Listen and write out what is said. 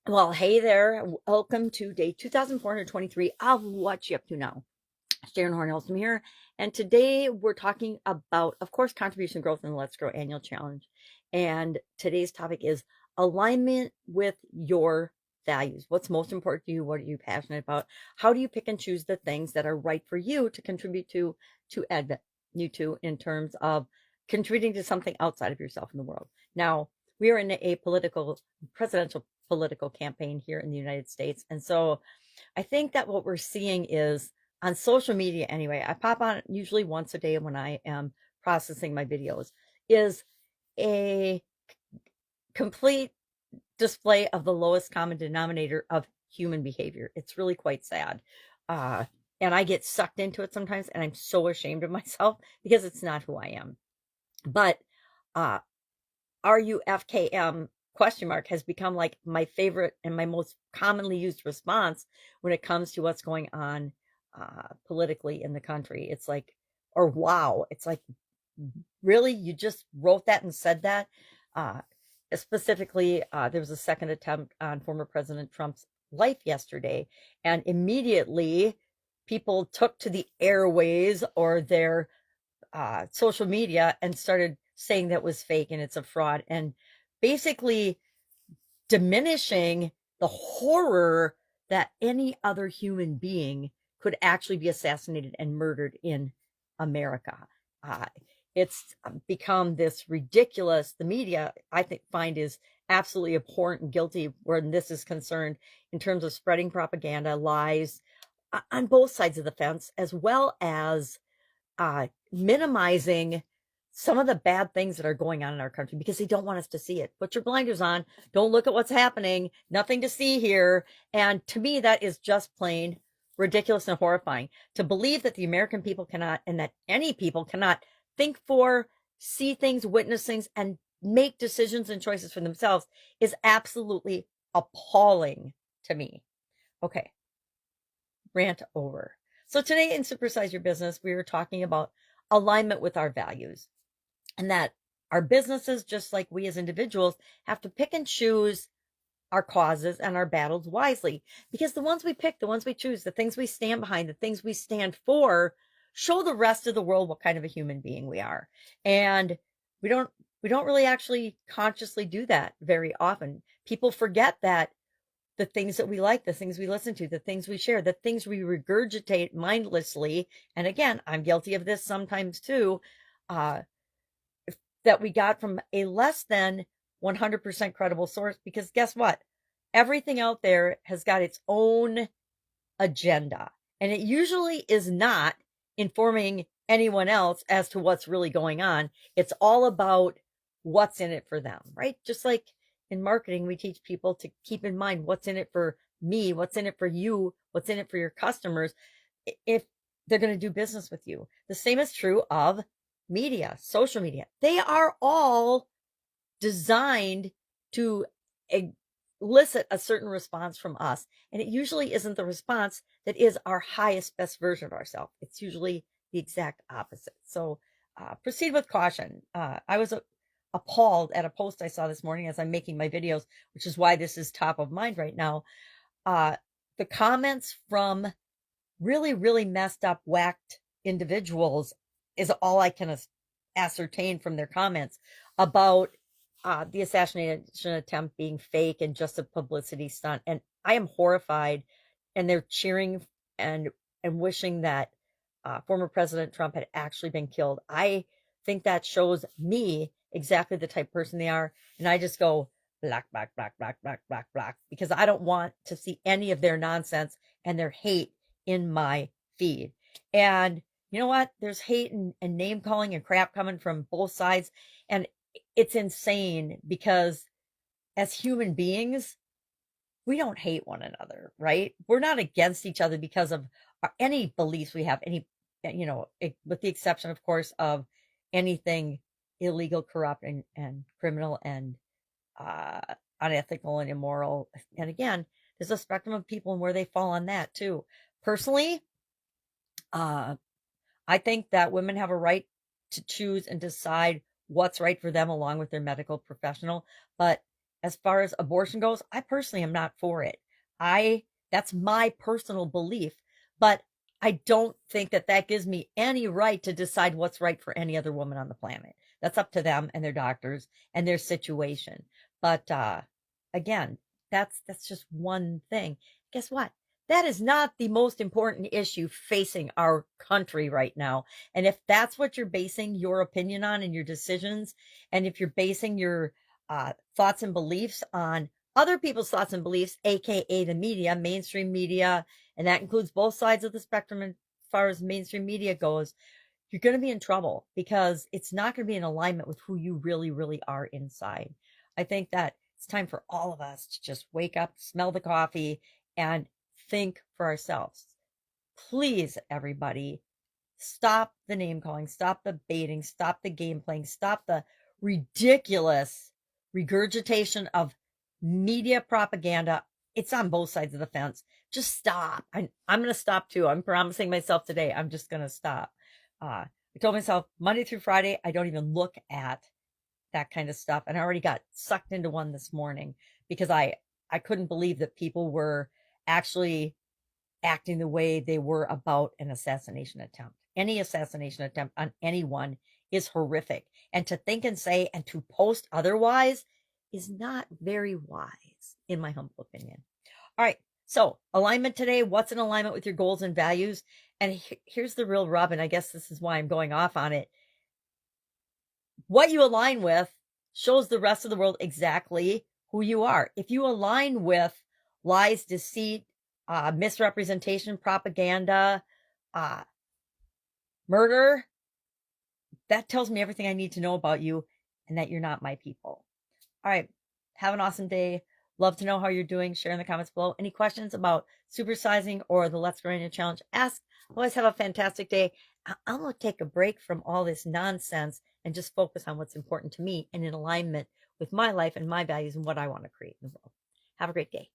Well, hey there. Welcome to day 2423 of What You Up To Now. Sharon Horne-Ellstrom here. And today we're talking about, of course, contribution growth and Let's Grow annual challenge. And today's topic is alignment with your values. What's most important to you? What are you passionate about? How do you pick and choose the things that are right for you to contribute to add you to in terms of contributing to something outside of yourself in the world? Now, we are in a presidential political campaign here in the United States. And so I think that what we're seeing is on social media anyway, I pop on usually once a day when I am processing my videos, is a complete display of the lowest common denominator of human behavior. It's really quite sad. Uh, and I get sucked into it sometimes, and I'm so ashamed of myself because it's not who I am. But uh, RUFKM question mark has become like my favorite and my most commonly used response when it comes to what's going on politically in the country. It's like, or wow, it's like, really? You just wrote that and said that? Uh, Specifically, there was a second attempt on former President Trump's life yesterday, and immediately people took to the airways or their social media and started saying that was fake and it's a fraud and basically diminishing the horror that any other human being could actually be assassinated and murdered in America. Uh, it's become this ridiculous, the media, I think, find is absolutely abhorrent and guilty where this is concerned in terms of spreading propaganda, lies on both sides of the fence, as well as minimizing some of the bad things that are going on in our country because they don't want us to see it. Put your blinders on. Don't look at what's happening. Nothing to see here. And to me, that is just plain ridiculous and horrifying to believe that the American people cannot, and that any people cannot think for, see things, witness things, and make decisions and choices for themselves is absolutely appalling to me. Okay, rant over. So today in Supersize Your Business, we were talking about alignment with our values and that our businesses, just like we as individuals, have to pick and choose our causes and our battles wisely because the ones we pick, the ones we choose, the things we stand behind, the things we stand for show the rest of the world what kind of a human being we are. And we don't we don't really actually consciously do that very often. People forget that the things that we like, the things we listen to, the things we share, the things we regurgitate mindlessly. And again, I'm guilty of this sometimes too, uh, that we got from a less than 100% credible source. Because guess what? Everything out there has got its own agenda. And it usually is not informing anyone else as to what's really going on. It's all about what's in it for them, right? Just like in marketing, we teach people to keep in mind what's in it for me, what's in it for you, what's in it for your customers if they're going to do business with you. The same is true of media, social media. They are all designed to elicit a certain response from us. And it usually isn't the response that is our highest, best version of ourselves. It's usually the exact opposite. So proceed with caution. I was appalled at a post I saw this morning as I'm making my videos, which is why this is top of mind right now. The comments from really, really messed up, whacked individuals is all I can ascertain from their comments about the assassination attempt being fake and just a publicity stunt. And I am horrified. And they're cheering and wishing that former President Trump had actually been killed. I think that shows me exactly the type of person they are. And I just go black, black, black, black, black, black, black, because I don't want to see any of their nonsense and their hate in my feed. And you know what? There's hate and name calling and crap coming from both sides. And it's insane because as human beings, we don't hate one another, right? We're not against each other because of any beliefs we have, any, with the exception, of course, of anything illegal, corrupt, and criminal and uh, unethical and immoral. And again, there's a spectrum of people and where they fall on that too. Personally, uh, I think that women have a right to choose and decide what's right for them along with their medical professional. But as far as abortion goes, I personally am not for it. That's my personal belief, but I don't think that that gives me any right to decide what's right for any other woman on the planet. That's up to them and their doctors and their situation. But again, that's just one thing. Guess what? That is not the most important issue facing our country right now. And if that's what you're basing your opinion on and your decisions, and if you're basing your thoughts and beliefs on other people's thoughts and beliefs, aka the media, mainstream media, and that includes both sides of the spectrum as far as mainstream media goes, you're going to be in trouble because it's not going to be in alignment with who you really, really are inside. I think that it's time for all of us to just wake up, smell the coffee, and think for ourselves. Please, everybody, stop the name calling, stop the baiting, stop the game playing, stop the ridiculous regurgitation of media propaganda. It's on both sides of the fence. Just stop. I'm going to stop too. I'm promising myself today, I'm just going to stop. I told myself Monday through Friday, I don't even look at that kind of stuff. And I already got sucked into one this morning because I couldn't believe that people were actually acting the way they were about an assassination attempt. Any assassination attempt on anyone is horrific. And to think and say and to post otherwise is not very wise, in my humble opinion. All right. So, alignment today. What's in alignment with your goals and values? And here's the real rub, and I guess this is why I'm going off on it. What you align with shows the rest of the world exactly who you are. If you align with lies, deceit, misrepresentation, propaganda, murder, that tells me everything I need to know about you and that you're not my people. All right. Have an awesome day. Love to know how you're doing. Share in the comments below. Any questions about supersizing or the Let's Grow Your Challenge? Ask. Always have a fantastic day. I'm going to take a break from all this nonsense and just focus on what's important to me and in alignment with my life and my values and what I want to create in the world. Have a great day.